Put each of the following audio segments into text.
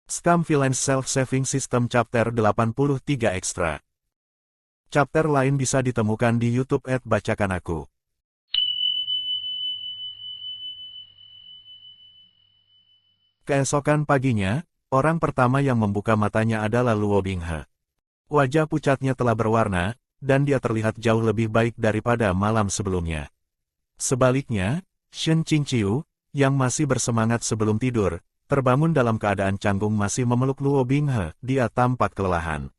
Scam Villains Self-Saving System Chapter 83 Extra. Chapter lain bisa ditemukan di YouTube @bacakan aku. Keesokan paginya, orang pertama yang membuka matanya adalah Luo Binghe. Wajah pucatnya telah berwarna, dan dia terlihat jauh lebih baik daripada malam sebelumnya. Sebaliknya, Shen Qingqiu, yang masih bersemangat sebelum tidur, terbangun dalam keadaan canggung masih memeluk Luo Binghe. Dia tampak kelelahan.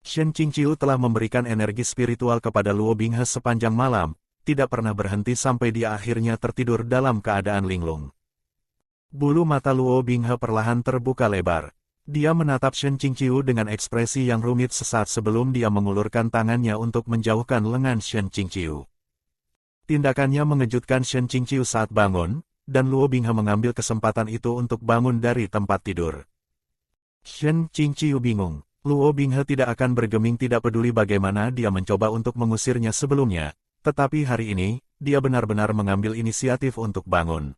Shen Qingqiu telah memberikan energi spiritual kepada Luo Binghe sepanjang malam, tidak pernah berhenti sampai dia akhirnya tertidur dalam keadaan linglung. Bulu mata Luo Binghe perlahan terbuka lebar. Dia menatap Shen Qingqiu dengan ekspresi yang rumit sesaat sebelum dia mengulurkan tangannya untuk menjauhkan lengan Shen Qingqiu. Tindakannya mengejutkan Shen Qingqiu saat bangun, dan Luo Binghe mengambil kesempatan itu untuk bangun dari tempat tidur. Shen Qingqiu bingung. Luo Binghe tidak akan bergeming, tidak peduli bagaimana dia mencoba untuk mengusirnya sebelumnya, tetapi hari ini, dia benar-benar mengambil inisiatif untuk bangun.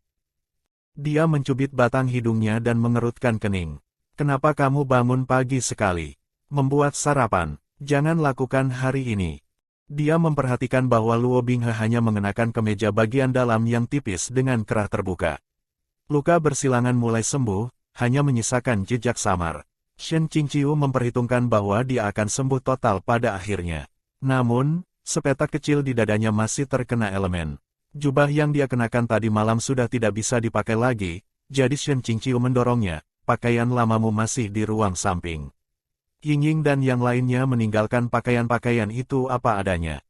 Dia mencubit batang hidungnya dan mengerutkan kening. Kenapa kamu bangun pagi sekali? Membuat sarapan, jangan lakukan hari ini. Dia memperhatikan bahwa Luo Binghe hanya mengenakan kemeja bagian dalam yang tipis dengan kerah terbuka. Luka bersilangan mulai sembuh, hanya menyisakan jejak samar. Shen Qingqiu memperhitungkan bahwa dia akan sembuh total pada akhirnya. Namun, sepetak kecil di dadanya masih terkena elemen. Jubah yang dia kenakan tadi malam sudah tidak bisa dipakai lagi, jadi Shen Qingqiu mendorongnya. Pakaian lamamu masih di ruang samping. Yingying dan yang lainnya meninggalkan pakaian-pakaian itu apa adanya.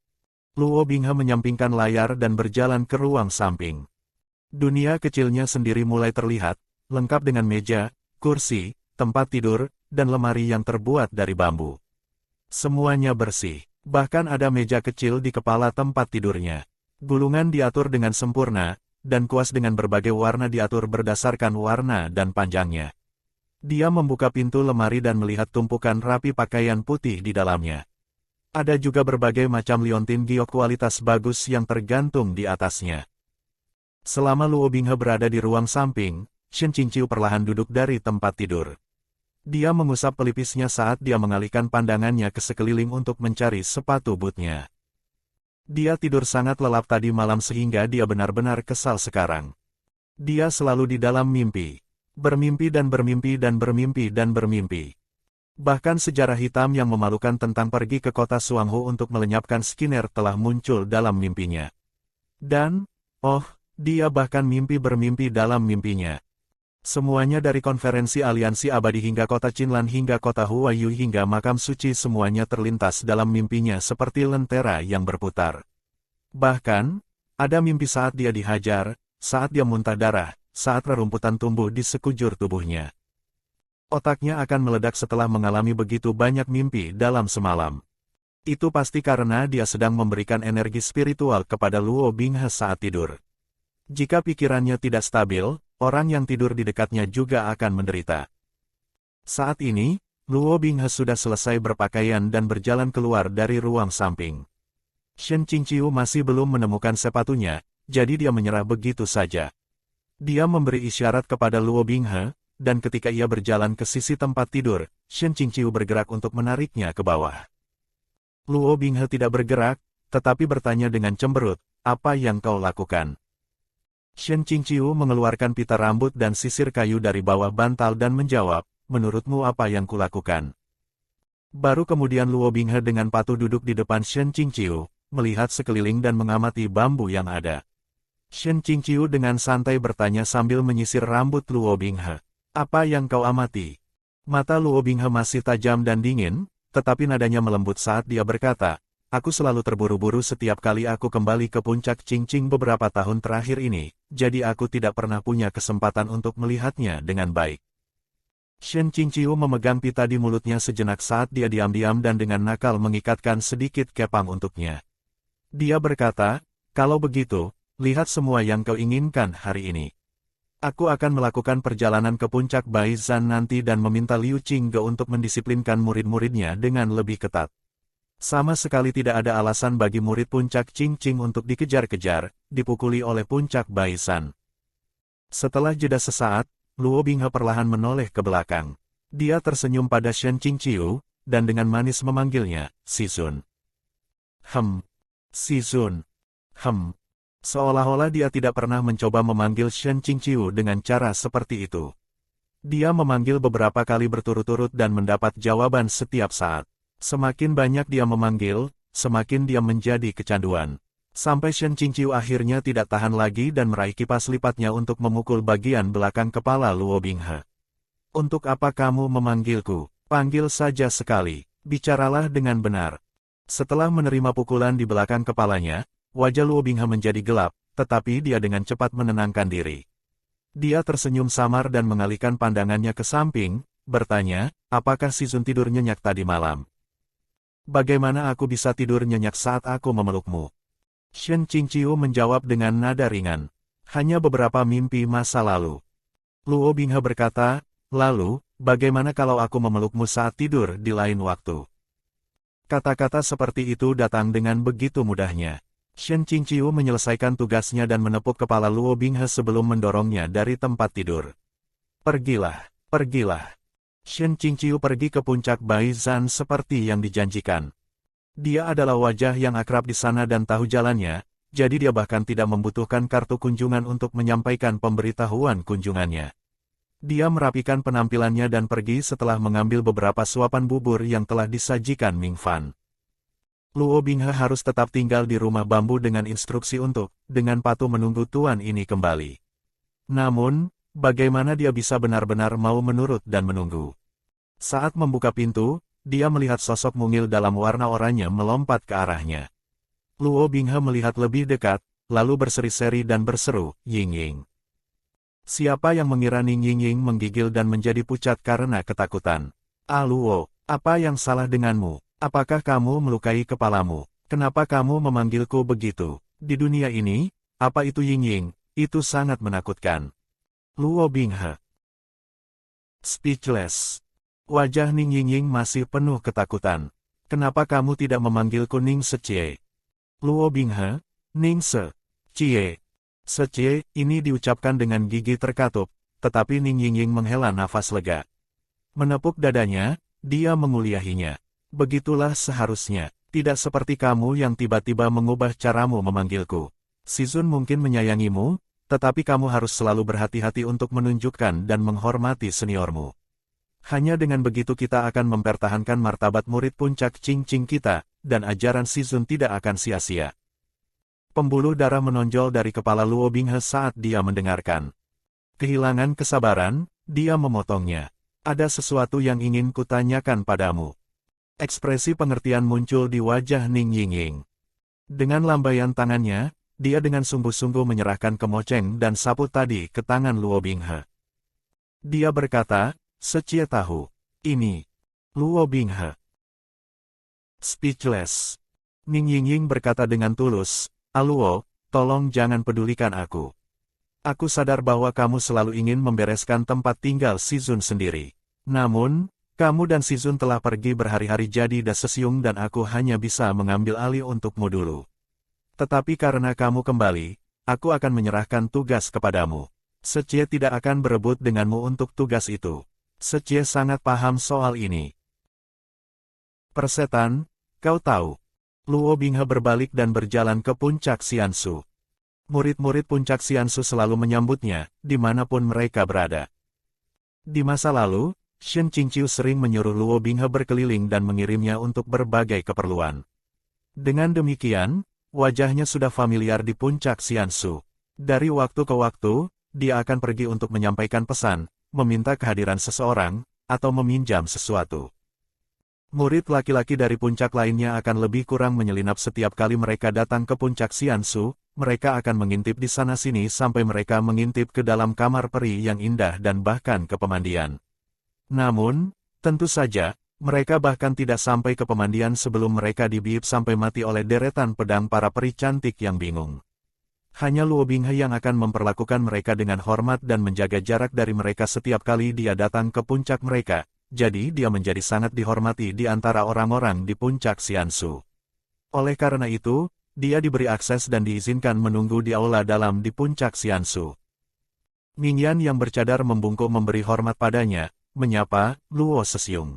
Luo Binghe menyampingkan layar dan berjalan ke ruang samping. Dunia kecilnya sendiri mulai terlihat, lengkap dengan meja, kursi, tempat tidur, dan lemari yang terbuat dari bambu. Semuanya bersih, bahkan ada meja kecil di kepala tempat tidurnya. Gulungan diatur dengan sempurna, dan kuas dengan berbagai warna diatur berdasarkan warna dan panjangnya. Dia membuka pintu lemari dan melihat tumpukan rapi pakaian putih di dalamnya. Ada juga berbagai macam liontin giok kualitas bagus yang tergantung di atasnya. Selama Luo Binghe berada di ruang samping, Shen Qingqiu perlahan duduk dari tempat tidur. Dia mengusap pelipisnya saat dia mengalihkan pandangannya ke sekeliling untuk mencari sepatu bootnya. Dia tidur sangat lelap tadi malam sehingga dia benar-benar kesal sekarang. Dia selalu di dalam mimpi. Bermimpi dan bermimpi dan bermimpi dan bermimpi. Bahkan sejarah hitam yang memalukan tentang pergi ke kota Suanghu untuk melenyapkan Skinner telah muncul dalam mimpinya. Dan, dia bahkan mimpi bermimpi dalam mimpinya. Semuanya dari konferensi aliansi abadi hingga kota Qinlan hingga kota Huayu hingga makam suci semuanya terlintas dalam mimpinya seperti lentera yang berputar. Bahkan, ada mimpi saat dia dihajar, saat dia muntah darah, saat rerumputan tumbuh di sekujur tubuhnya. Otaknya akan meledak setelah mengalami begitu banyak mimpi dalam semalam. Itu pasti karena dia sedang memberikan energi spiritual kepada Luo Binghe saat tidur. Jika pikirannya tidak stabil, orang yang tidur di dekatnya juga akan menderita. Saat ini, Luo Binghe sudah selesai berpakaian dan berjalan keluar dari ruang samping. Shen Qingqiu masih belum menemukan sepatunya, jadi dia menyerah begitu saja. Dia memberi isyarat kepada Luo Binghe, dan ketika ia berjalan ke sisi tempat tidur, Shen Qingqiu bergerak untuk menariknya ke bawah. Luo Binghe tidak bergerak, tetapi bertanya dengan cemberut, "Apa yang kau lakukan?" Shen Qingqiu mengeluarkan pita rambut dan sisir kayu dari bawah bantal dan menjawab, "Menurutmu apa yang kulakukan?" Baru kemudian Luo Binghe dengan patuh duduk di depan Shen Qingqiu, melihat sekeliling dan mengamati bambu yang ada. Shen Qingqiu dengan santai bertanya sambil menyisir rambut Luo Binghe. "Apa yang kau amati?" Mata Luo Binghe masih tajam dan dingin, tetapi nadanya melembut saat dia berkata, "Aku selalu terburu-buru setiap kali aku kembali ke puncak Qingqing beberapa tahun terakhir ini, jadi aku tidak pernah punya kesempatan untuk melihatnya dengan baik." Shen Qingqiu memegang pita di mulutnya sejenak saat dia diam-diam dan dengan nakal mengikatkan sedikit kepang untuknya. Dia berkata, "Kalau begitu, lihat semua yang kau inginkan hari ini. Aku akan melakukan perjalanan ke puncak Baizan nanti dan meminta Liu Qingge untuk mendisiplinkan murid-muridnya dengan lebih ketat. Sama sekali tidak ada alasan bagi murid puncak Qingqing untuk dikejar-kejar, dipukuli oleh puncak Baizan." Setelah jeda sesaat, Luo Binghe perlahan menoleh ke belakang. Dia tersenyum pada Shen Qingqiu, dan dengan manis memanggilnya, Sizun. Sizun. Seolah-olah dia tidak pernah mencoba memanggil Shen Qingqiu dengan cara seperti itu. Dia memanggil beberapa kali berturut-turut dan mendapat jawaban setiap saat. Semakin banyak dia memanggil, semakin dia menjadi kecanduan. Sampai Shen Qingqiu akhirnya tidak tahan lagi dan meraih kipas lipatnya untuk memukul bagian belakang kepala Luo Binghe. Untuk apa kamu memanggilku? Panggil saja sekali. Bicaralah dengan benar. Setelah menerima pukulan di belakang kepalanya, wajah Luo Binghe menjadi gelap, tetapi dia dengan cepat menenangkan diri. Dia tersenyum samar dan mengalihkan pandangannya ke samping, bertanya, apakah Sizun tidur nyenyak tadi malam? Bagaimana aku bisa tidur nyenyak saat aku memelukmu? Shen Qingqiu menjawab dengan nada ringan. Hanya beberapa mimpi masa lalu. Luo Binghe berkata, lalu, bagaimana kalau aku memelukmu saat tidur di lain waktu? Kata-kata seperti itu datang dengan begitu mudahnya. Shen Qingqiu menyelesaikan tugasnya dan menepuk kepala Luo Binghe sebelum mendorongnya dari tempat tidur. Pergilah. Shen Qingqiu pergi ke puncak Baizan seperti yang dijanjikan. Dia adalah wajah yang akrab di sana dan tahu jalannya, jadi dia bahkan tidak membutuhkan kartu kunjungan untuk menyampaikan pemberitahuan kunjungannya. Dia merapikan penampilannya dan pergi setelah mengambil beberapa suapan bubur yang telah disajikan Ming Fan. Luo Binghe harus tetap tinggal di rumah bambu dengan instruksi untuk, dengan patuh menunggu tuan ini kembali. Namun, bagaimana dia bisa benar-benar mau menurut dan menunggu? Saat membuka pintu, dia melihat sosok mungil dalam warna oranye melompat ke arahnya. Luo Binghe melihat lebih dekat, lalu berseri-seri dan berseru, Ying-Ying. Siapa yang mengira Ning Ying-Ying menggigil dan menjadi pucat karena ketakutan? Luo, apa yang salah denganmu? Apakah kamu melukai kepalamu? Kenapa kamu memanggilku begitu? Di dunia ini, apa itu Ying-Ying? Itu sangat menakutkan. Luo Binghe speechless. Wajah Ning Ying-Ying masih penuh ketakutan. Kenapa kamu tidak memanggilku Ning Se-Cie? Luo Binghe, Ning Se-Cie. Se-Cie ini diucapkan dengan gigi terkatup, tetapi Ning Ying-Ying menghela nafas lega. Menepuk dadanya, dia menguliahinya. Begitulah seharusnya, tidak seperti kamu yang tiba-tiba mengubah caramu memanggilku. Sizun mungkin menyayangimu, tetapi kamu harus selalu berhati-hati untuk menunjukkan dan menghormati seniormu. Hanya dengan begitu kita akan mempertahankan martabat murid puncak Qingqing kita, dan ajaran Sizun tidak akan sia-sia. Pembuluh darah menonjol dari kepala Luo Binghe saat dia mendengarkan. Kehilangan kesabaran, dia memotongnya. Ada sesuatu yang ingin kutanyakan padamu. Ekspresi pengertian muncul di wajah Ning Ying-Ying. Dengan lambaian tangannya, dia dengan sungguh-sungguh menyerahkan kemoceng dan sapu tadi ke tangan Luo Binghe. Dia berkata, Se-Cie tahu. Ini. Luo Binghe speechless. Ning Ying-Ying berkata dengan tulus, Luo, tolong jangan pedulikan aku. Aku sadar bahwa kamu selalu ingin membereskan tempat tinggal Sizun sendiri. Namun, kamu dan Sizun telah pergi berhari-hari jadi Dasesiung dan aku hanya bisa mengambil alih untukmu dulu. Tetapi karena kamu kembali, aku akan menyerahkan tugas kepadamu. Se-Cie tidak akan berebut denganmu untuk tugas itu. Se-Cie sangat paham soal ini. Persetan, kau tahu. Luo Binghe berbalik dan berjalan ke puncak Xiansu. Murid-murid puncak Xiansu selalu menyambutnya, dimanapun mereka berada. Di masa lalu, Shen Qingqiu sering menyuruh Luo Binghe berkeliling dan mengirimnya untuk berbagai keperluan. Dengan demikian, wajahnya sudah familiar di puncak Xiansu. Dari waktu ke waktu, dia akan pergi untuk menyampaikan pesan, meminta kehadiran seseorang, atau meminjam sesuatu. Murid laki-laki dari puncak lainnya akan lebih kurang menyelinap setiap kali mereka datang ke puncak Xiansu, mereka akan mengintip di sana-sini sampai mereka mengintip ke dalam kamar peri yang indah dan bahkan ke pemandian. Namun, tentu saja, mereka bahkan tidak sampai ke pemandian sebelum mereka dibiip sampai mati oleh deretan pedang para peri cantik yang bingung. Hanya Luo Binghe yang akan memperlakukan mereka dengan hormat dan menjaga jarak dari mereka setiap kali dia datang ke puncak mereka, jadi dia menjadi sangat dihormati di antara orang-orang di puncak Xiansu. Oleh karena itu, dia diberi akses dan diizinkan menunggu di aula dalam di puncak Xiansu. Mingyan yang bercadar membungkuk memberi hormat padanya, menyapa, Luo Sesiung.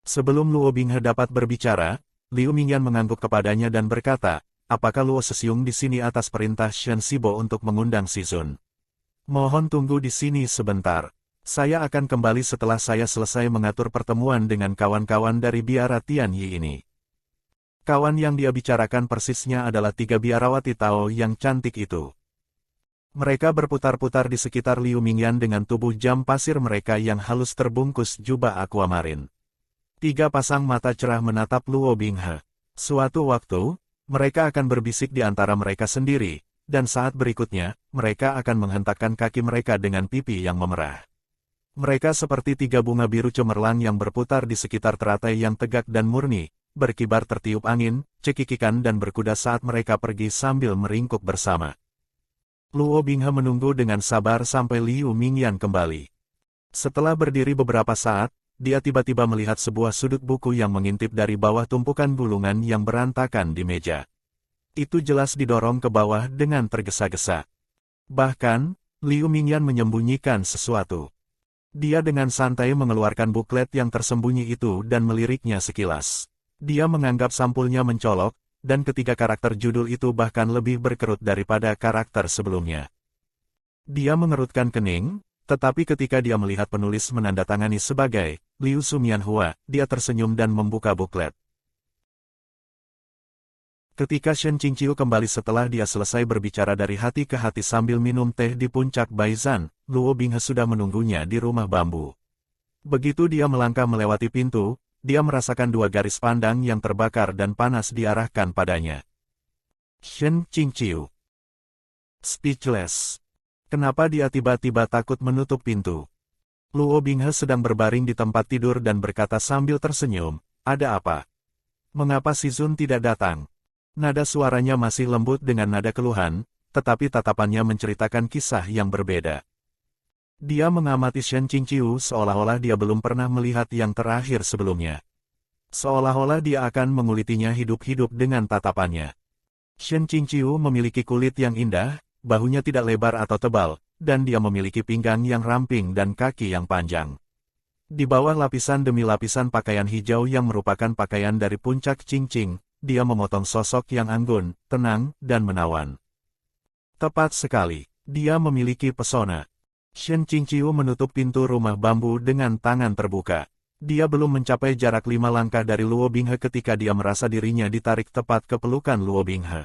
Sebelum Luo Binghe dapat berbicara, Liu Mingyan mengangguk kepadanya dan berkata, apakah Luo Sesiung di sini atas perintah Shen Sibo untuk mengundang Si Zun? Mohon tunggu di sini sebentar. Saya akan kembali setelah saya selesai mengatur pertemuan dengan kawan-kawan dari biara Tianyi ini. Kawan yang dia bicarakan persisnya adalah 3 biarawati Tao yang cantik itu. Mereka berputar-putar di sekitar Liu Mingyan dengan tubuh jam pasir mereka yang halus terbungkus jubah aquamarin. 3 pasang mata cerah menatap Luo Binghe. Suatu waktu, mereka akan berbisik di antara mereka sendiri, dan saat berikutnya, mereka akan menghentakkan kaki mereka dengan pipi yang memerah. Mereka seperti 3 bunga biru cemerlang yang berputar di sekitar teratai yang tegak dan murni, berkibar tertiup angin, cekikikan dan berkuda saat mereka pergi sambil meringkuk bersama. Luo Binghe menunggu dengan sabar sampai Liu Mingyan kembali. Setelah berdiri beberapa saat, dia tiba-tiba melihat sebuah sudut buku yang mengintip dari bawah tumpukan gulungan yang berantakan di meja. Itu jelas didorong ke bawah dengan tergesa-gesa. Bahkan, Liu Mingyan menyembunyikan sesuatu. Dia dengan santai mengeluarkan buklet yang tersembunyi itu dan meliriknya sekilas. Dia menganggap sampulnya mencolok, dan ketiga karakter judul itu bahkan lebih berkerut daripada karakter sebelumnya. Dia mengerutkan kening, tetapi ketika dia melihat penulis menandatangani sebagai Liu Sumianhua, dia tersenyum dan membuka buklet. Ketika Shen Qingqiu kembali setelah dia selesai berbicara dari hati ke hati sambil minum teh di puncak Baizan, Luo Binghe sudah menunggunya di rumah bambu. Begitu dia melangkah melewati pintu, dia merasakan 2 garis pandang yang terbakar dan panas diarahkan padanya. Shen Qingqiu speechless. Kenapa dia tiba-tiba takut menutup pintu? Luo Binghe sedang berbaring di tempat tidur dan berkata sambil tersenyum, ada apa? Mengapa Si Zun tidak datang? Nada suaranya masih lembut dengan nada keluhan, tetapi tatapannya menceritakan kisah yang berbeda. Dia mengamati Shen Qingqiu seolah-olah dia belum pernah melihat yang terakhir sebelumnya. Seolah-olah dia akan mengulitinya hidup-hidup dengan tatapannya. Shen Qingqiu memiliki kulit yang indah, bahunya tidak lebar atau tebal, dan dia memiliki pinggang yang ramping dan kaki yang panjang. Di bawah lapisan demi lapisan pakaian hijau yang merupakan pakaian dari puncak Qingqing, dia memotong sosok yang anggun, tenang, dan menawan. Tepat sekali, dia memiliki pesona. Shen Qingqiu menutup pintu rumah bambu dengan tangan terbuka. Dia belum mencapai jarak 5 langkah dari Luo Binghe ketika dia merasa dirinya ditarik tepat ke pelukan Luo Binghe.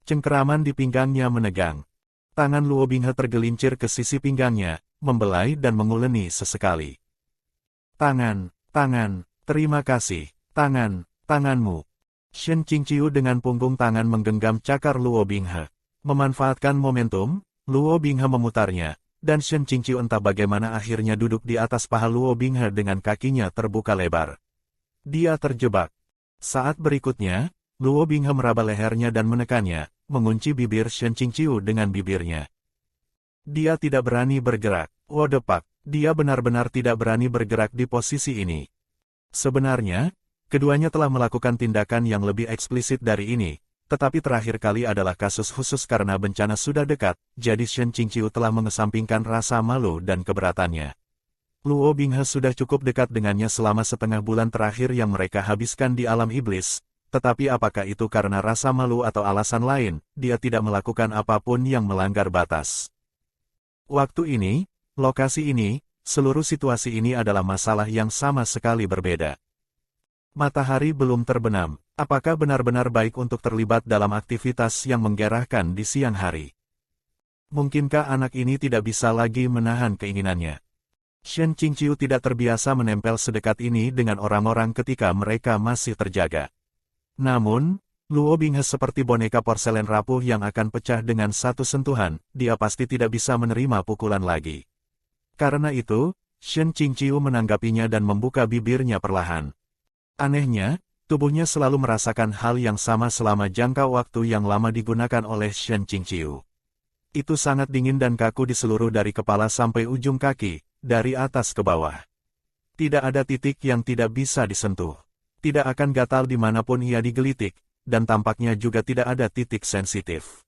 Cengkeraman di pinggangnya menegang. Tangan Luo Binghe tergelincir ke sisi pinggangnya, membelai dan menguleni sesekali. Tangan, terima kasih, tanganmu. Shen Qingqiu dengan punggung tangan menggenggam cakar Luo Binghe. Memanfaatkan momentum, Luo Binghe memutarnya, dan Shen Qingqiu entah bagaimana akhirnya duduk di atas paha Luo Binghe dengan kakinya terbuka lebar. Dia terjebak. Saat berikutnya, Luo Binghe meraba lehernya dan menekannya, mengunci bibir Shen Qingqiu dengan bibirnya. Dia tidak berani bergerak. Wodepak, dia benar-benar tidak berani bergerak di posisi ini. Sebenarnya, keduanya telah melakukan tindakan yang lebih eksplisit dari ini, tetapi terakhir kali adalah kasus khusus karena bencana sudah dekat, jadi Shen Qingqiu telah mengesampingkan rasa malu dan keberatannya. Luo Binghe sudah cukup dekat dengannya selama setengah bulan terakhir yang mereka habiskan di alam iblis, tetapi apakah itu karena rasa malu atau alasan lain, dia tidak melakukan apapun yang melanggar batas. Waktu ini, lokasi ini, seluruh situasi ini adalah masalah yang sama sekali berbeda. Matahari belum terbenam. Apakah benar-benar baik untuk terlibat dalam aktivitas yang menggerahkan di siang hari? Mungkinkah anak ini tidak bisa lagi menahan keinginannya? Shen Qingqiu tidak terbiasa menempel sedekat ini dengan orang-orang ketika mereka masih terjaga. Namun, Luo Binghe seperti boneka porselen rapuh yang akan pecah dengan satu sentuhan, dia pasti tidak bisa menerima pukulan lagi. Karena itu, Shen Qingqiu menanggapinya dan membuka bibirnya perlahan. Anehnya, tubuhnya selalu merasakan hal yang sama selama jangka waktu yang lama digunakan oleh Shen Qingqiu. Itu sangat dingin dan kaku di seluruh dari kepala sampai ujung kaki, dari atas ke bawah. Tidak ada titik yang tidak bisa disentuh. Tidak akan gatal dimanapun ia digelitik, dan tampaknya juga tidak ada titik sensitif.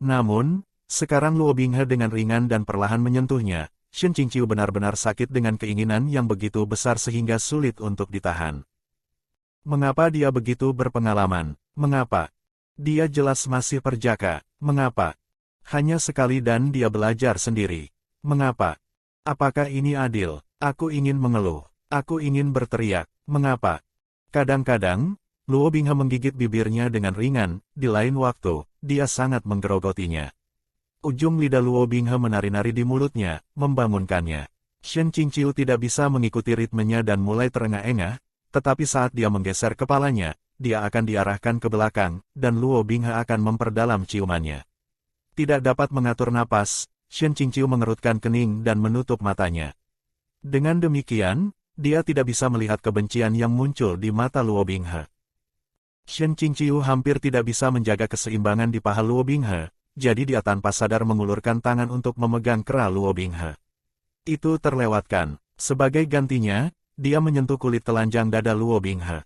Namun, Sekarang Luo Binghe dengan ringan dan perlahan menyentuhnya. Shen Qingqiu benar-benar sakit dengan keinginan yang begitu besar sehingga sulit untuk ditahan. Mengapa dia begitu berpengalaman? Mengapa? Dia jelas masih perjaka. Mengapa? Hanya sekali dan dia belajar sendiri. Mengapa? Apakah ini adil? Aku ingin mengeluh. Aku ingin berteriak. Mengapa? Kadang-kadang, Luo Binghe menggigit bibirnya dengan ringan, di lain waktu, dia sangat menggerogotinya. Ujung lidah Luo Binghe menari-nari di mulutnya, membangunkannya. Shen Qingqiu tidak bisa mengikuti ritmenya dan mulai terengah-engah, tetapi saat dia menggeser kepalanya, dia akan diarahkan ke belakang, dan Luo Binghe akan memperdalam ciumannya. Tidak dapat mengatur napas, Shen Qingqiu mengerutkan kening dan menutup matanya. Dengan demikian, dia tidak bisa melihat kebencian yang muncul di mata Luo Binghe. Shen Qingqiu hampir tidak bisa menjaga keseimbangan di paha Luo Binghe, jadi dia tanpa sadar mengulurkan tangan untuk memegang kera Luo Binghe. Itu terlewatkan. Sebagai gantinya, dia menyentuh kulit telanjang dada Luo Binghe.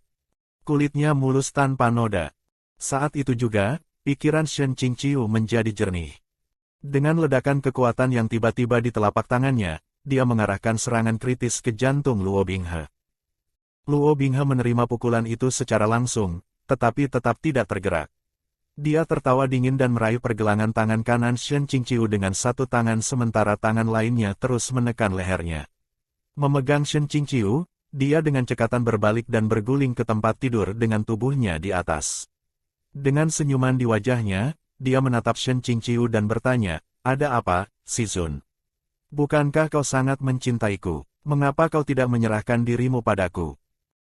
Kulitnya mulus tanpa noda. Saat itu juga, pikiran Shen Qingqiu menjadi jernih. Dengan ledakan kekuatan yang tiba-tiba di telapak tangannya, dia mengarahkan serangan kritis ke jantung Luo Binghe. Luo Binghe menerima pukulan itu secara langsung, tetapi tetap tidak tergerak. Dia tertawa dingin dan meraih pergelangan tangan kanan Shen Qingqiu dengan satu tangan sementara tangan lainnya terus menekan lehernya. Memegang Shen Qingqiu, dia dengan cekatan berbalik dan berguling ke tempat tidur dengan tubuhnya di atas. Dengan senyuman di wajahnya, dia menatap Shen Qingqiu dan bertanya, "Ada apa, Shizun? Bukankah kau sangat mencintaiku? Mengapa kau tidak menyerahkan dirimu padaku?"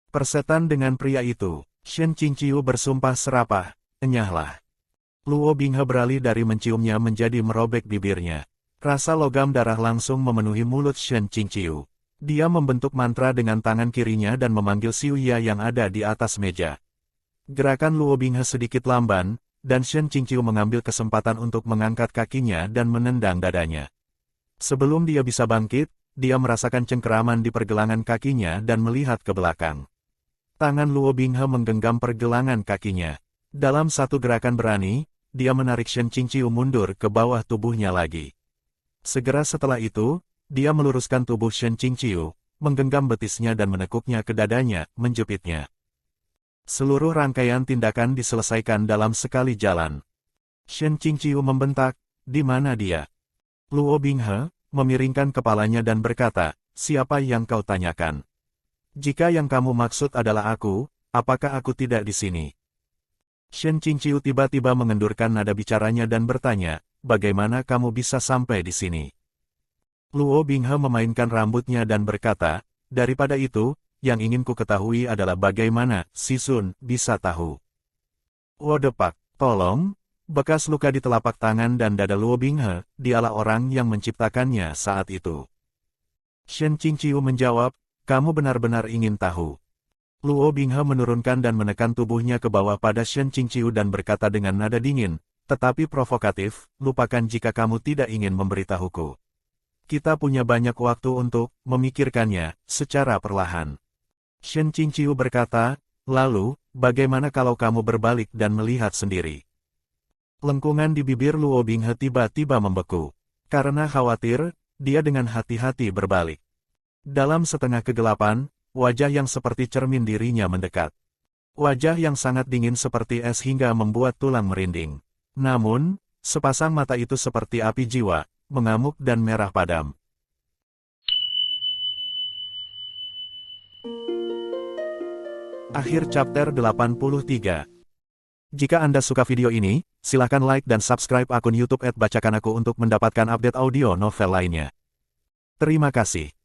Persetan dengan pria itu, Shen Qingqiu bersumpah serapah. Enyahlah. Luo Binghe beralih dari menciumnya menjadi merobek bibirnya. Rasa logam darah langsung memenuhi mulut Shen Qingqiu. Dia membentuk mantra dengan tangan kirinya dan memanggil Xiuya yang ada di atas meja. Gerakan Luo Binghe sedikit lamban, dan Shen Qingqiu mengambil kesempatan untuk mengangkat kakinya dan menendang dadanya. Sebelum dia bisa bangkit, dia merasakan cengkeraman di pergelangan kakinya dan melihat ke belakang. Tangan Luo Binghe menggenggam pergelangan kakinya. Dalam satu gerakan berani, dia menarik Shen Qingqiu mundur ke bawah tubuhnya lagi. Segera setelah itu, dia meluruskan tubuh Shen Qingqiu, menggenggam betisnya dan menekuknya ke dadanya, menjepitnya. Seluruh rangkaian tindakan diselesaikan dalam sekali jalan. Shen Qingqiu membentak, "Di mana dia?" Luo Binghe memiringkan kepalanya dan berkata, "Siapa yang kau tanyakan? Jika yang kamu maksud adalah aku, apakah aku tidak di sini?" Shen Qingqiu tiba-tiba mengendurkan nada bicaranya dan bertanya, "Bagaimana kamu bisa sampai di sini?" Luo Binghe memainkan rambutnya dan berkata, "Daripada itu, yang ingin ku ketahui adalah bagaimana Shizun bisa tahu." Wodepak, tolong, bekas luka di telapak tangan dan dada Luo Binghe, dialah orang yang menciptakannya saat itu. Shen Qingqiu menjawab, "Kamu benar-benar ingin tahu?" Luo Binghe menurunkan dan menekan tubuhnya ke bawah pada Shen Qingqiu dan berkata dengan nada dingin, tetapi provokatif, "Lupakan jika kamu tidak ingin memberitahuku. Kita punya banyak waktu untuk memikirkannya secara perlahan." Shen Qingqiu berkata, "Lalu, bagaimana kalau kamu berbalik dan melihat sendiri?" Lengkungan di bibir Luo Binghe tiba-tiba membeku. Karena khawatir, dia dengan hati-hati berbalik. Dalam setengah kegelapan, wajah yang seperti cermin dirinya mendekat. Wajah yang sangat dingin seperti es hingga membuat tulang merinding. Namun, sepasang mata itu seperti api jiwa, mengamuk dan merah padam. Akhir chapter 83. Jika Anda suka video ini, silakan like dan subscribe akun YouTube @bacakanaku untuk mendapatkan update audio novel lainnya. Terima kasih.